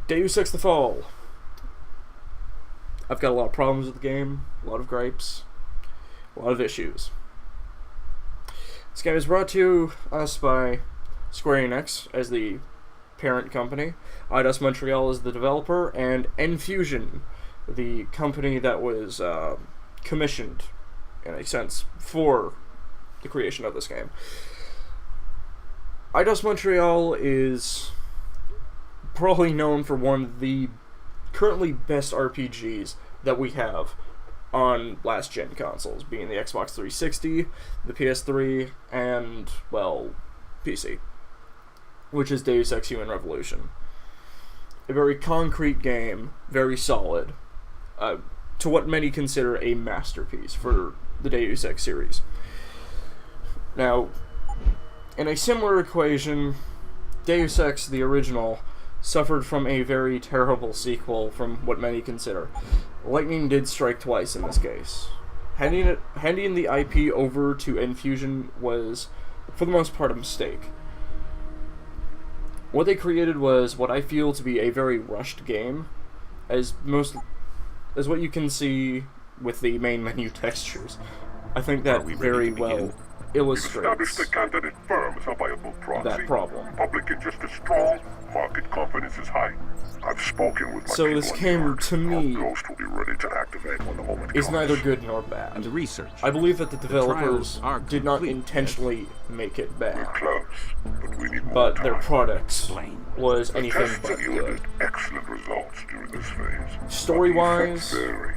Deus Ex The Fall. I've got a lot of problems with the game, a lot of gripes, a lot of issues. This game is brought to us by Square Enix as the parent company, Eidos Montreal as the developer, and Enfusion, the company that was commissioned, in a sense, for the creation of this game. Eidos Montreal is probably known for one of the currently best RPGs that we have on last-gen consoles, being the Xbox 360, the PS3, and, well, PC, which is Deus Ex Human Revolution. A very concrete game, very solid, to what many consider a masterpiece for the Deus Ex series. Now, in a similar equation, Deus Ex, the original, suffered from a very terrible sequel from what many consider. Lightning did strike twice in this case. Handing the IP over to Enfusion was, for the most part, a mistake. What they created was what I feel to be a very rushed game, as what you can see with the main menu textures. I think that very well illustrates the candidate firm as a viable proxy. that problem. Public interest is strong, market confidence is high. I've spoken with my So people this in game, New York. to me, Our Ghost will be ready to activate when the moment is comes. neither good nor bad. And the research. I believe that the developers trials are did not complete, intentionally make it We're bad, close, but we need more but time. their product Explain. was The anything tests but have yielded good. excellent results during this phase. Story-wise, But the effects vary.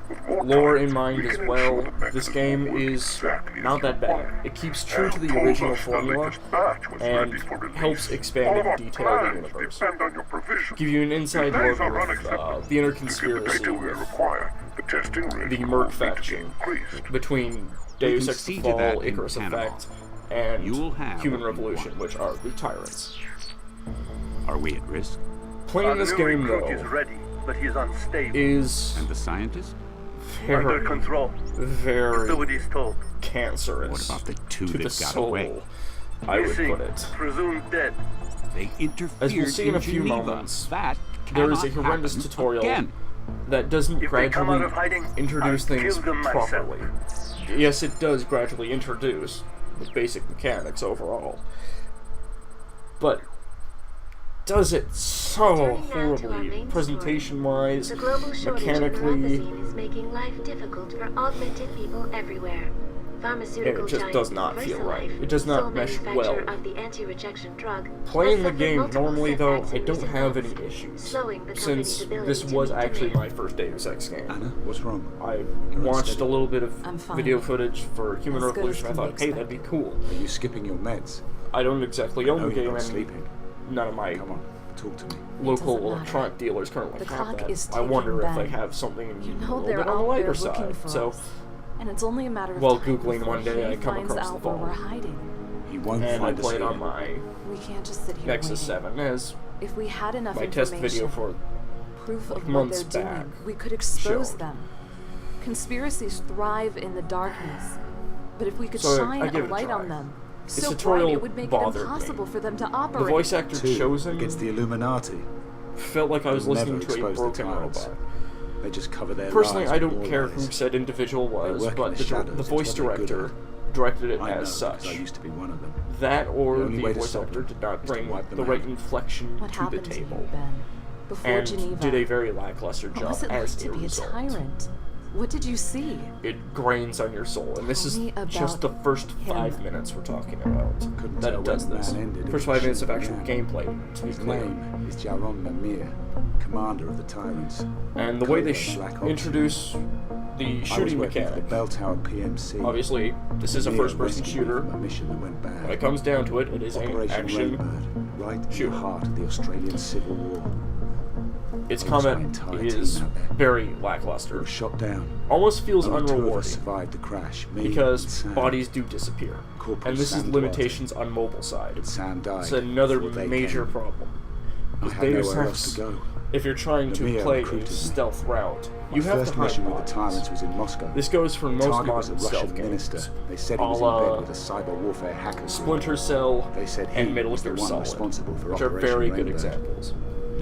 With more lore time, in mind we as can well, ensure the this mechanism game will work is exactly as not that bad. required. It keeps true to the Told original us the formula latest batch was and ready for release. helps expand All of and our detail the plans universe. depend on your provision. Give you an inside Delays look are of unacceptable. the inner To get the conspiracy data we with require, the testing rate the will Merc need to be faction increased. between Deus can Ex see The to that Fall, in Icarus Panama. Effect, and You'll have Human what you Revolution, want. which are the tyrants. Are we at risk? Playing this game, recruit is though, ready, but he is unstable. is And the scientist? Under very, control. very Do what he's told. cancerous What about the two to the that got soul, away? I would Missing, put it. presumed dead. They interfered As we'll see in a few Geneva. moments, That there is a cannot horrendous happen tutorial again. that doesn't If they come out gradually of hiding, introduce I'll things kill them myself. properly. Yes, it does gradually introduce the basic mechanics overall, but does it so horribly, presentation-wise, The global shortage of mechanically. methazine is making life difficult for augmented people everywhere. Pharmaceutical It just giant does not feel right. VersaLife, It does not sole mesh manufacturer well. of the anti-rejection drug, Playing has the suffered game multiple normally, though, setbacks I in don't recent have months, any issues, slowing the since company's ability this to was meet actually demand. my first Deus Ex game. Anna, what's wrong? I You're watched unsteady. a little bit of I'm fine. video footage for Human As good Revolution. I as can thought, be hey, that'd be cool. Are you skipping your meds? I don't exactly I own know the you're game, not and sleeping. none of my Come on, talk to me. local doesn't matter. electronic dealers currently The have clock that. is I wonder ticking, if they Ben. have something You a know little they're bit on out the there lighter looking side. for So, us. And it's only a matter of while time Googling before one day, he I come finds across out The where Fall. we're hiding. He won't and I find us played here. on my We can't just sit here Nexus waiting. 7 as If we had enough my test information, video for proof of what months they're back doing, we could expose showed. them. Conspiracies thrive in the darkness, but if we could So, I shine give a it a light try. on them, This so bright tutorial it would make it bothered me. impossible for them to the operate. voice actor Two chosen against the Illuminati. felt like I was They'll listening never to a expose the broken tyrants. robot. They just cover their Personally, lies I with don't more care lies. who said individual was, work in but the shadows, the it's voice what they're good director at. directed it I know, as 'cause such. I used to be one of them. That or The only the way to voice stop actor them did not is to bring wipe them the right out. inflection What to the happened to you, table, Ben? Before and Geneva. did a very lackluster What job was it like as to a be a result. tyrant? What did you see? It grains on your soul, and this Tell is me about just the first him. 5 minutes we're talking about. Couldn't That tell it does when the this. man ended, First it 5 was minutes of shooting actual man. gameplay, to be His clear. name is Jaron Lemire, commander of the Tyrants. And the way they Code Black Ops. introduce the I was shooting working for the mechanic, Bell Tower PMC. obviously, this is a Lemire first-person rescued me shooter. from a mission that went bad. When it comes down to it, it is an Operation action. Rainbird, right in shooter. the heart of the Australian Civil War. Its I lost my combat entire is team out there. very We lackluster. were shot down. Almost feels Only two of us unrewarding survived the crash. Me and because Sam. bodies do disappear, Corporal and this is Sam limitations on mobile side. But Sam died. It's another before they major came. problem. I With had Deus nowhere Ex, else to go. if you're trying to Lemire play a recruited me. stealth route, My you have first to hide mission with the bodies. Tyrants was in Moscow. This goes for The most target was a modern Russian stealth minister. games. They said he was a in la bed with a cyber warfare hacker. group. Splinter Cell They said he and Metal was the Gear one Solid, responsible for which are Operation very good Rainbird. examples.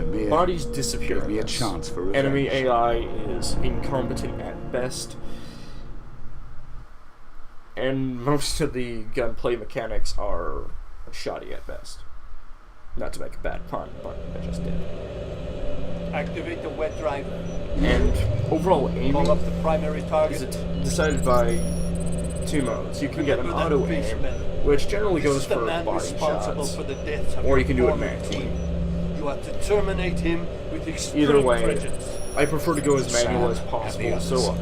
Lemire bodies disappear. gave me a in this. chance for revenge. Enemy AI is incompetent at best, and most of the gunplay mechanics are shoddy at best. Not to make a bad pun, but I just did. Activate the wet drive. And overall aiming Call up the primary target. is decided by two modes. You can get an Remember that auto aim, basement. which generally This goes is the for man body responsible shots, for the deaths of or you your can do it former manually. team. You have to terminate him with extreme Either way, vengeance. I prefer to go as manual as possible, so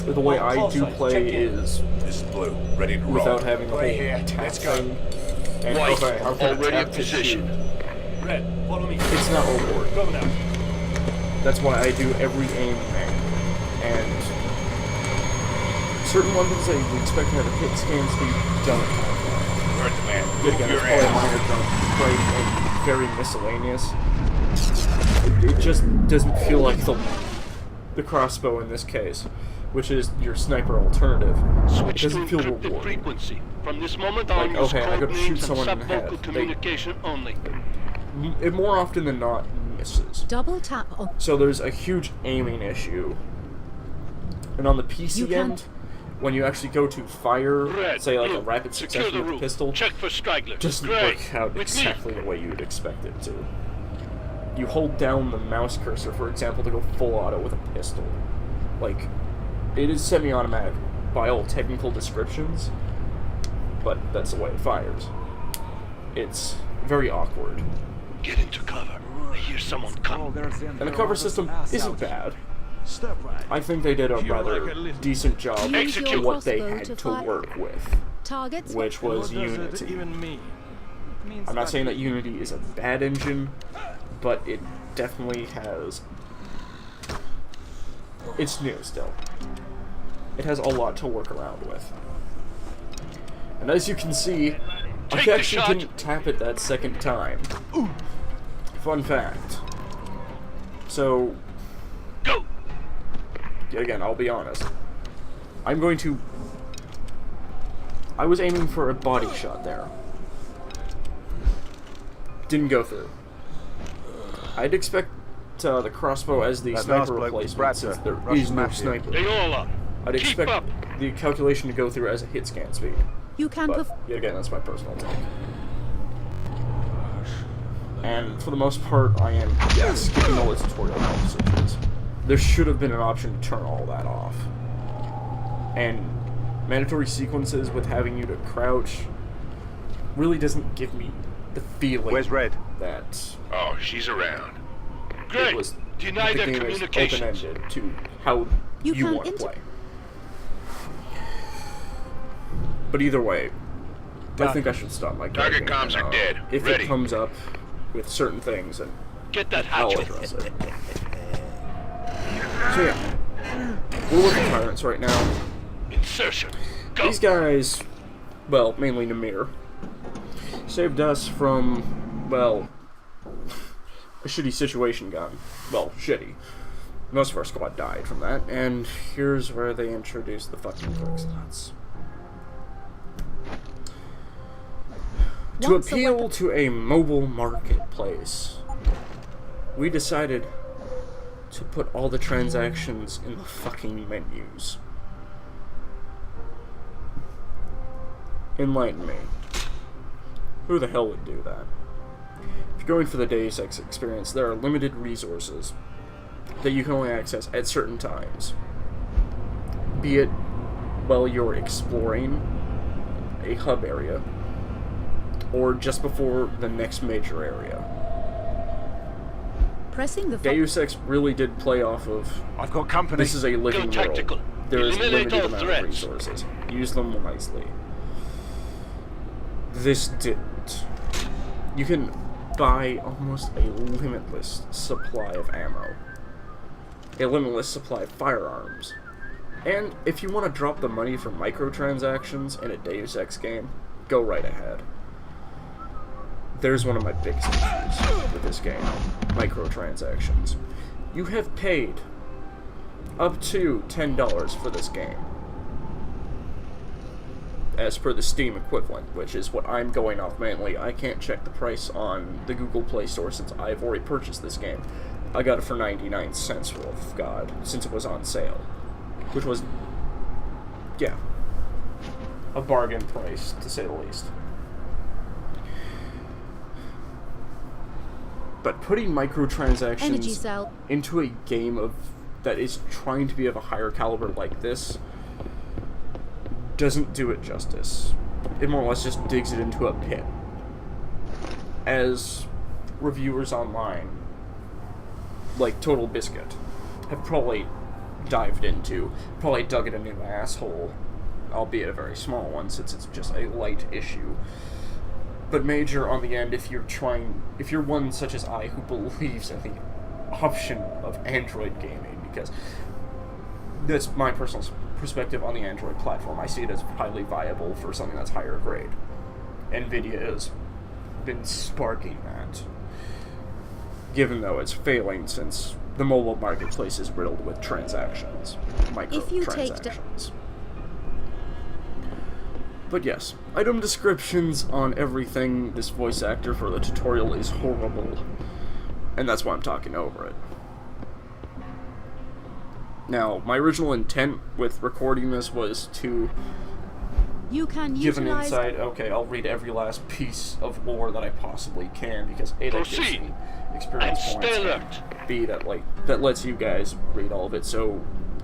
the way I do play is This is Blue. Ready to roll. without having the whole Right here. tap Let's go. thing. And Right. okay, how can I Already tap in to position. shoot? Red, follow me. It's not overboard. Go now. That's why I do every aim thing. And certain weapons I would expect to have a hit scan speed don't have that. Word the man. Yet Move again, your it's probably a ass. minor jump, right, and very miscellaneous. It just doesn't feel like the crossbow in this case, which is your sniper alternative. It Switch to doesn't feel encrypted rewarding. frequency. From this moment Like, on, use okay, I code gotta shoot names and someone in the head. sub-vocal communication only. It more often than not misses. Double tap on. So there's a huge aiming issue. And on the PC You can't- end, when you actually go to fire, Red, say like a blue, rapid secure succession the with a room. pistol, Check for stragglers. doesn't Gray, work out with exactly the way you would expect it to. You hold down the mouse cursor, for example, to go full auto with a pistol. Like, it is semi-automatic by all technical descriptions, but that's the way it fires. It's very awkward. Get into cover. I hear someone coming. And the cover system isn't bad. I think they did a rather decent job Use of your what they crossbow had to to fire. work with, Targets. which was Unity. I'm not saying that Unity is a bad engine, but it definitely has... It's new still. It has a lot to work around with. And as you can see, I Take the actually shot. didn't tap it that second time. Fun fact. So, Go! again, I'll be honest. I'm going to... I was aiming for a body shot there. Didn't go through. I'd expect the crossbow as the That sniper last bloke was replacement, Bradford, since there Russian is no mafia. sniper. They all are. I'd Keep expect up. the calculation to go through as a hit scan speed. You can But, yet again, that's my personal take. And for the most part, I am, skipping all the tutorial messages. There should have been an option to turn all that off. And mandatory sequences with having you to crouch really doesn't give me the feeling Where's Red? that Oh, she's around. it Great. was Deny the their game is communications. open-ended to how You you can want to inter- play. But either way, I think I should stop my Target gaming comms and, are dead. If Ready. it comes up with certain things, and Get that I'll hatchet. address it. So yeah, we're with the Tyrants right now. Insertion. Go. These guys, well, mainly Namir, saved us from, well, a shitty situation gun. Well, shitty. Most of our squad died from that, and here's where they introduced the fucking quick slots. To Once a appeal weapon- to a mobile marketplace, we decided to put all the transactions in the fucking menus. Enlighten me. Who the hell would do that? If you're going for the Deus Ex experience, there are limited resources that you can only access at certain times. Be it while you're exploring a hub area, or just before the next major area. Pressing the. Deus Ex really did play off of, I've got company. this is a living Go tactical. world. There is Eliminate limited all amount of threats. resources. Use them wisely. This didn't. You can buy almost a limitless supply of ammo. A limitless supply of firearms. And if you want to drop the money for microtransactions in a Deus Ex game, go right ahead. There's one of my biggest issues with this game. Microtransactions. You have paid up to $10 for this game. as per the Steam equivalent, which is what I'm going off mainly. I can't check the price on the Google Play Store since I've already purchased this game. I got it for 99 cents, Wolf God, since it was on sale. Which was, yeah, a bargain price, to say the least. But putting microtransactions into a game that is trying to be of a higher caliber like this doesn't do it justice. It more or less just digs it into a pit. As reviewers online, like Total Biscuit, have probably dived into, probably dug it into an asshole, albeit a very small one since it's just a light issue. But major on the end if you're one such as I who believes in the option of Android gaming, because that's my personal perspective on the Android platform. I see it as highly viable for something that's higher grade. Nvidia has been sparking that, given though it's failing since the mobile marketplace is riddled with transactions, microtransactions. But yes, item descriptions on everything. This voice actor for the tutorial is horrible, and that's why I'm talking over it. Now, my original intent with recording this was to give an insight. Okay, I'll read every last piece of lore that I possibly can, because A, that gives me experience points, and B, that lets you guys read all of it. So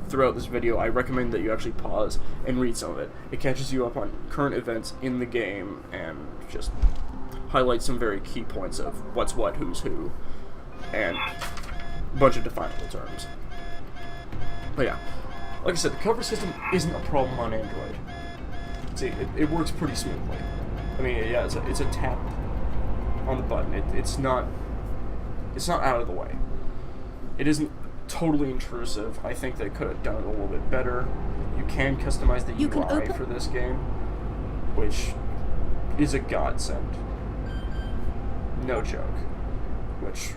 throughout this video, I recommend that you actually pause and read some of it. It catches you up on current events in the game and just highlights some very key points of what's what, who's who, and a bunch of definable terms. But yeah, like I said, the cover system isn't a problem on Android. See, it works pretty smoothly. I mean, yeah, it's a tap on the button. It's not out of the way. It isn't totally intrusive. I think they could have done it a little bit better. You can customize the UI for this game, which is a godsend. No joke. Which,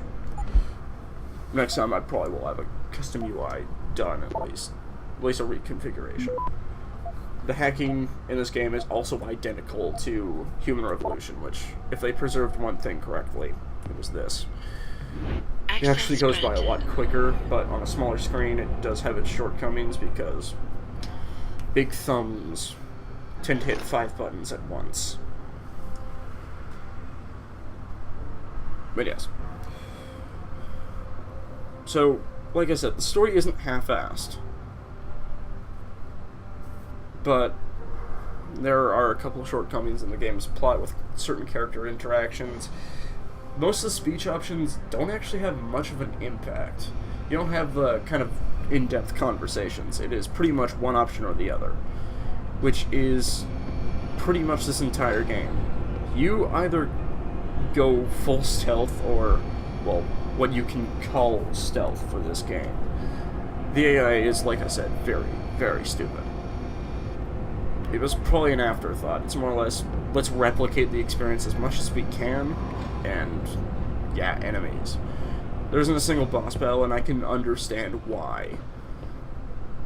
next time I probably will have a custom UI done, at least a reconfiguration. The hacking in this game is also identical to Human Revolution, which, if they preserved one thing correctly, it was this. It actually goes by a lot quicker, but on a smaller screen it does have its shortcomings because big thumbs tend to hit 5 buttons at once. But yes. So, like I said, the story isn't half-assed. But there are a couple of shortcomings in the game's plot with certain character interactions. Most of the speech options don't actually have much of an impact. You don't have the kind of in-depth conversations. It is pretty much one option or the other, which is pretty much this entire game. You either go full stealth or, well, what you can call stealth for this game. The AI is, like I said, very, very stupid. It was probably an afterthought. It's more or less, let's replicate the experience as much as we can, and, yeah, enemies. There isn't a single boss battle, and I can understand why.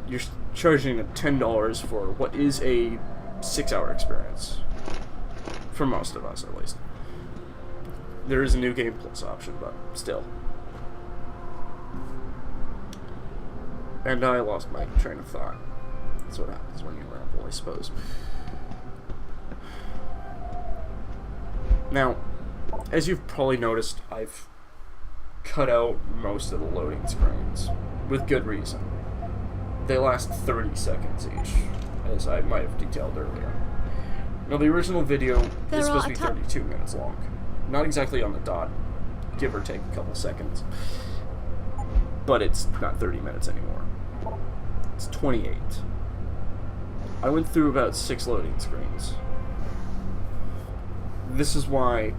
You're charging $10 for what is a 6-hour experience. For most of us, at least. There is a new Game Plus option, but still. And I lost my train of thought. That's what happens when you ramble, I suppose. Now, as you've probably noticed, I've cut out most of the loading screens, with good reason. They last 30 seconds each, as I might have detailed earlier. Now, the original video is supposed to be 32 minutes long. Not exactly on the dot, give or take a couple seconds. But it's not 30 minutes anymore. It's 28. I went through about 6 loading screens. This is why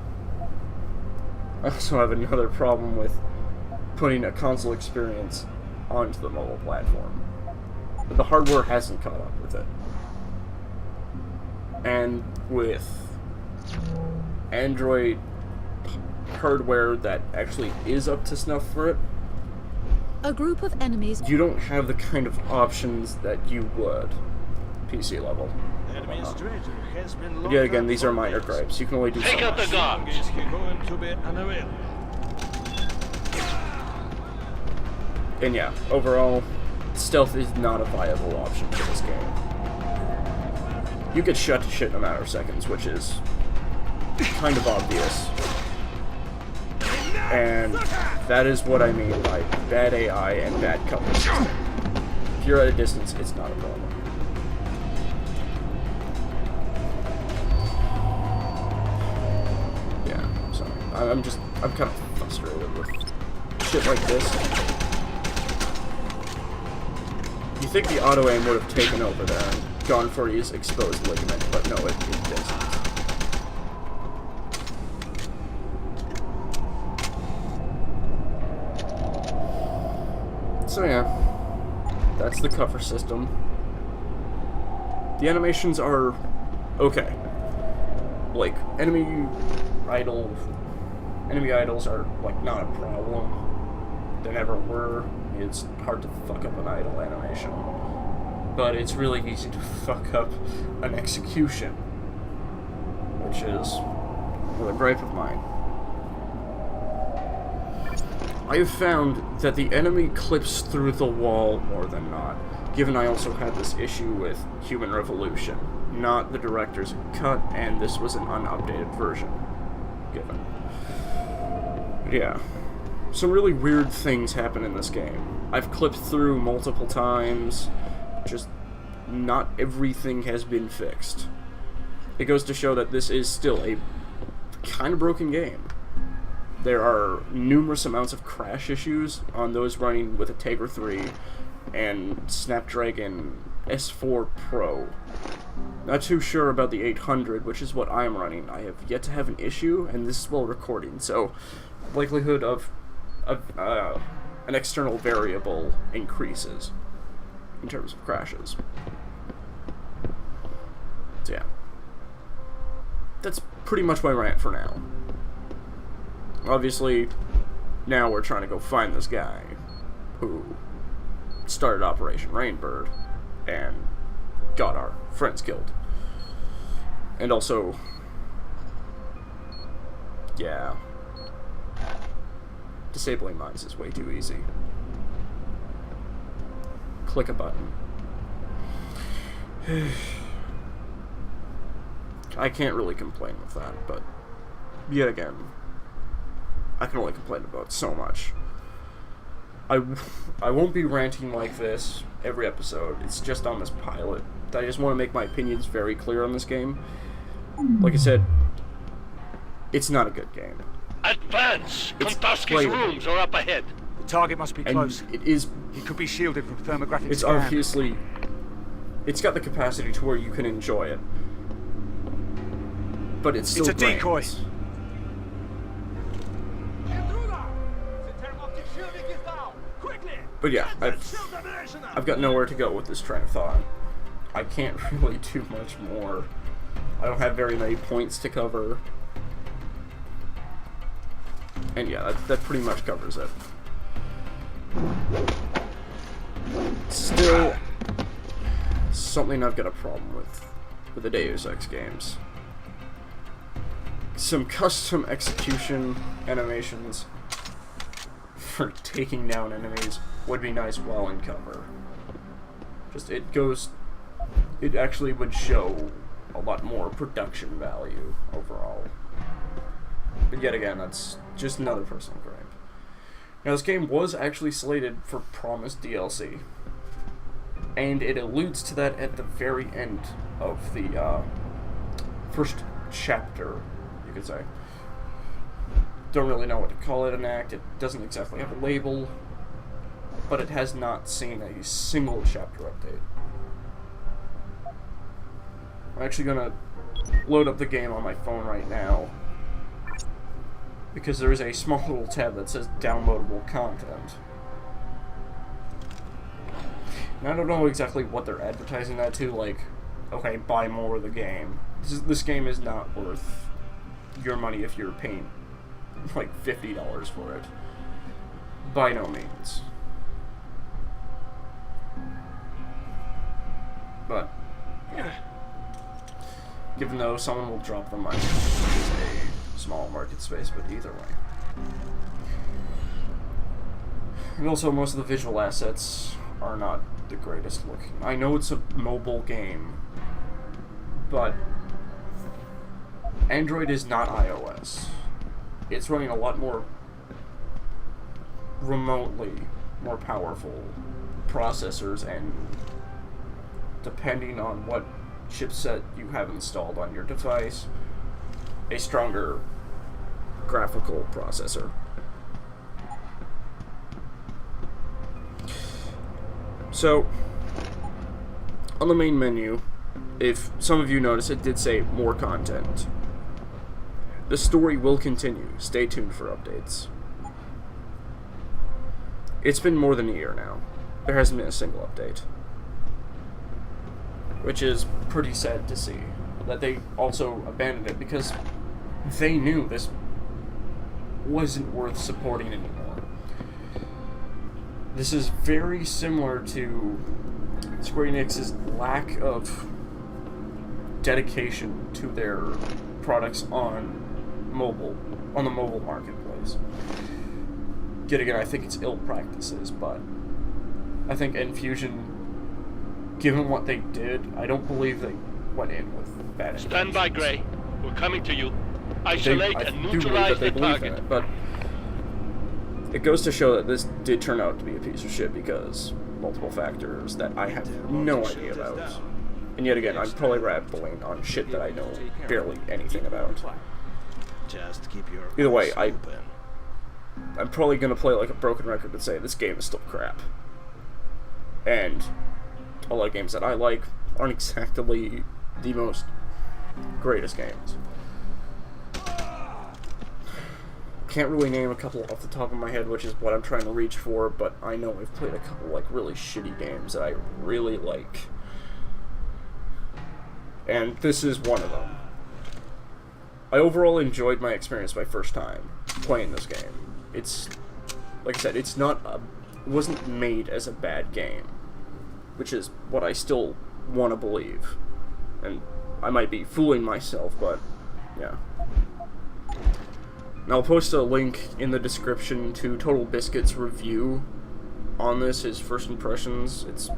I also have another problem with putting a console experience onto the mobile platform. The hardware hasn't caught up with it. And with Android hardware that actually is up to snuff for it, a group of enemies. You don't have the kind of options that you would PC level. But yet again, these are minor gripes. You can only do so Take out the much. guards. And yeah, overall, stealth is not a viable option for this game. You get shut to shit in a matter of seconds, which is kind of obvious. And that is what I mean by bad AI and bad cover system. If you're at a distance, it's not a problem. Yeah, sorry. I'm kind of frustrated with shit like this. You think the auto aim would have taken over there and gone for his exposed ligament, but no, it doesn't. So yeah, that's the cover system. The animations are okay. Like, enemy idols are, like, not a problem. They never were. It's hard to fuck up an idle animation. But it's really easy to fuck up an execution, which is another gripe of mine. I have found that the enemy clips through the wall more than not, given I also had this issue with Human Revolution, not the director's cut, and this was an unupdated version, given. But yeah, some really weird things happen in this game. I've clipped through multiple times, just not everything has been fixed. It goes to show that this is still a kind of broken game. There are numerous amounts of crash issues on those running with a Tegra 3 and Snapdragon S4 Pro. Not too sure about the 800, which is what I'm running. I have yet to have an issue, and this is while recording, so likelihood of an external variable increases in terms of crashes. So yeah. That's pretty much my rant for now. Obviously, now we're trying to go find this guy who started Operation Rainbird and got our friends killed. And also, yeah, disabling mines is way too easy. Click a button. I can't really complain with that, but yet again, I can only complain about so much. I won't be ranting like this every episode. It's just on this pilot. I just want to make my opinions very clear on this game. Like I said, it's not a good game. Advance! It's Kontaski's playable. rooms are up ahead. The target must be And close. it is... He could be shielded from thermographic It's scan. obviously... It's got the capacity to where you can enjoy it. But it's still It's a decoy. brains. But yeah, I've got nowhere to go with this train of thought. I can't really do much more. I don't have very many points to cover. And yeah, that pretty much covers it. Still, something I've got a problem with the Deus Ex games. Some custom execution animations for taking down enemies would be nice while in cover. Just, it actually would show a lot more production value overall. But yet again, that's just another personal gripe. Now, this game was actually slated for promised DLC, and it alludes to that at the very end of the first chapter, you could say. Don't really know what to call it an act. It doesn't exactly have a label, but it has not seen a single chapter update. I'm actually gonna load up the game on my phone right now, because there is a small little tab that says downloadable content. And I don't know exactly what they're advertising that to, like, okay, buy more of the game. This game is not worth your money if you're paying like $50 for it. By no means. But Given though someone will drop them, I think it's a small market space, but either way. And also, most of the visual assets are not the greatest looking. I know it's a mobile game, but Android is not iOS. It's running a lot more remotely more powerful processors, and depending on what chipset you have installed on your device, a stronger graphical processor. So, on the main menu, if some of you notice, it did say more content. The story will continue. Stay tuned for updates. It's been more than a year now. There hasn't been a single update. Which is pretty sad to see. That they also abandoned it because they knew this wasn't worth supporting anymore. This is very similar to Square Enix's lack of dedication to their products on the mobile marketplace. Yet again, I think it's ill practices, but I think Infusion, given what they did, I don't believe they went in with bad intentions. Stand by, Gray. We're coming to you. Isolate and neutralize the target. It, but it goes to show that this did turn out to be a piece of shit because multiple factors that I have no idea about. And yet again, I'm probably rambling on shit that I know barely anything about. Just keep your Either way, eyes open. I'm probably gonna play like a broken record and say this game is still crap. And a lot of games that I like aren't exactly the most greatest games. Can't really name a couple off the top of my head, which is what I'm trying to reach for, but I know I've played a couple like really shitty games that I really like. And this is one of them. I overall enjoyed my experience my first time playing this game. It's, like I said, it wasn't made as a bad game, which is what I still want to believe. And I might be fooling myself, but yeah. Now I'll post a link in the description to Total Biscuit's review on this, his first impressions. It's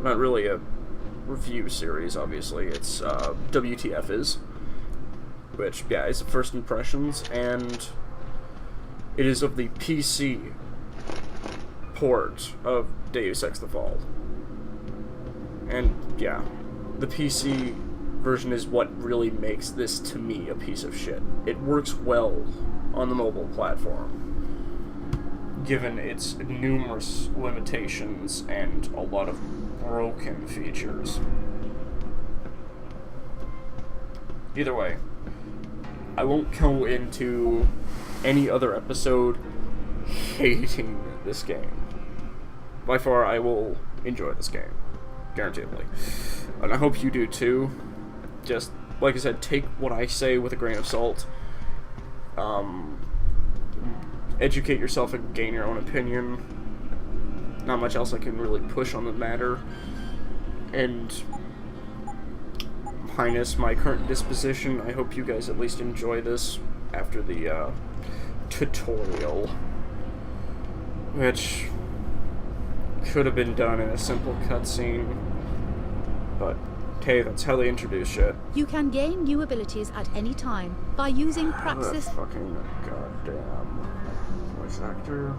not really a review series, obviously. It's WTF is, which, yeah, is the first impressions, and it is of the PC port of Deus Ex The Fall. And, yeah, the PC version is what really makes this, to me, a piece of shit. It works well on the mobile platform, given its numerous limitations and a lot of broken features. Either way, I won't go into any other episode hating this game. By far, I will enjoy this game, guaranteedly. And I hope you do too. Just, like I said, take what I say with a grain of salt. Educate yourself and gain your own opinion. Not much else I can really push on the matter. And minus my current disposition, I hope you guys at least enjoy this after the tutorial, which could have been done in a simple cutscene, but hey, that's how they introduce shit. You can gain new abilities at any time by using Praxis. That fucking goddamn voice actor.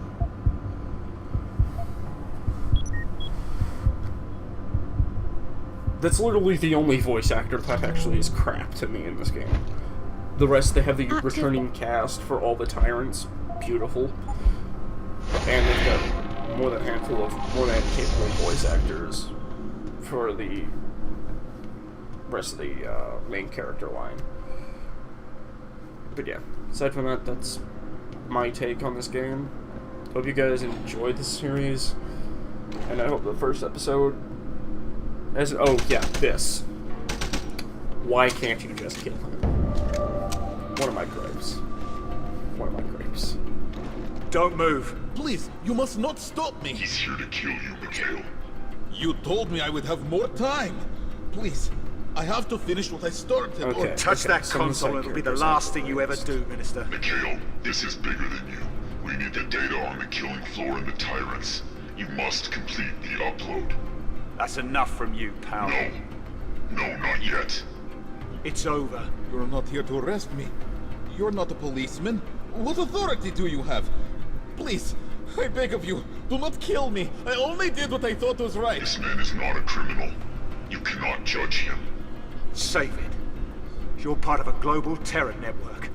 That's literally the only voice actor that actually is crap to me in this game. The rest, they have the returning cast for all the tyrants. Beautiful. And they've got more than a handful of more than capable voice actors for the rest of the main character line. But yeah, aside from that, that's my take on this game. Hope you guys enjoyed this series, and I hope the first episode oh yeah, this. Why can't you just kill him? One of my gripes. One of my gripes. Don't move. Please, you must not stop me. He's here to kill you, Mikhail. You told me I would have more time. Please, I have to finish what I started. Okay. Or Touch that someone's console, like it'll be the characters last are thing you ever focused. do, Minister. Mikhail, this is bigger than you. We need the data on the killing floor and the tyrants. You must complete the upload. That's enough from you, pal. No. No, not yet. It's over. You're not here to arrest me. You're not a policeman. What authority do you have? Please, I beg of you, do not kill me. I only did what I thought was right. This man is not a criminal. You cannot judge him. Save it. You're part of a global terror network.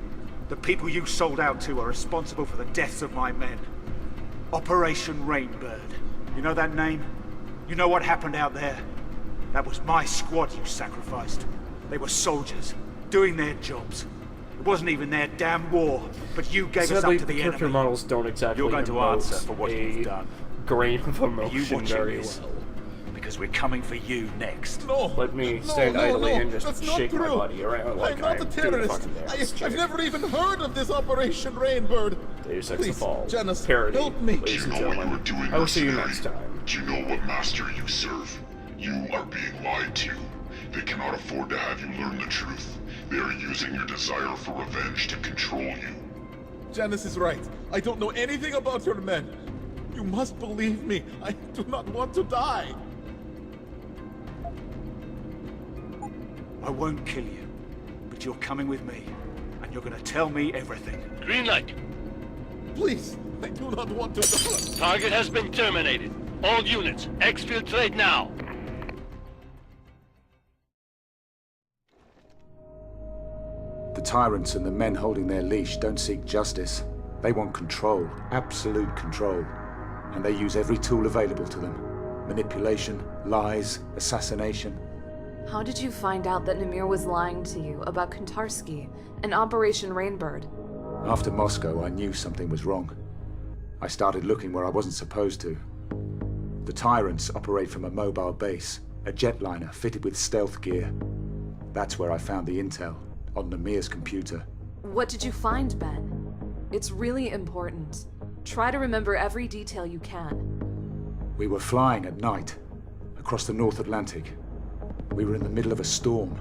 The people you sold out to are responsible for the deaths of my men. Operation Rainbird. You know that name? You know what happened out there? That was my squad you sacrificed. They were soldiers, doing their jobs. It wasn't even their damn war, but you gave us Sadly, up to the the character enemy. models don't exactly You're going to emote answer for what you've done. grain of Are you emotion watching very this? well. Because we're coming for you next. No. Let me no, stand no, idly no, and just that's not shake my true. body around like I'm not a I'm doing a terrorist. fucking dance. I've never even heard of this Operation Rainbird. Deus Ex The Please, Fall. Janice, Parody. help me. Ladies Do and you know what you gentlemen. are doing, I will see you mercenary? next time. Do you know what master you serve? You are being lied to. They cannot afford to have you learn the truth. They are using your desire for revenge to control you. Janice is right. I don't know anything about your men. You must believe me. I do not want to die. I won't kill you, but you're coming with me, and you're gonna tell me everything. Green light. Please, I do not want to die. Target has been terminated. All units, exfiltrate now. The tyrants and the men holding their leash don't seek justice. They want control, absolute control. And they use every tool available to them. Manipulation, lies, assassination. How did you find out that Namir was lying to you about Kontarsky and Operation Rainbird? After Moscow, I knew something was wrong. I started looking where I wasn't supposed to. The tyrants operate from a mobile base, a jetliner fitted with stealth gear. That's where I found the intel, on Namir's computer. What did you find, Ben? It's really important. Try to remember every detail you can. We were flying at night, across the North Atlantic. We were in the middle of a storm.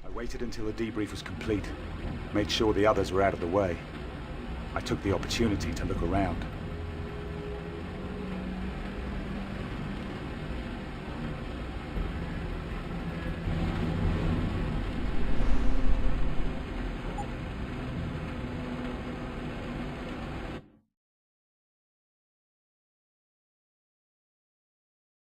I waited until the debrief was complete, made sure the others were out of the way. I took the opportunity to look around.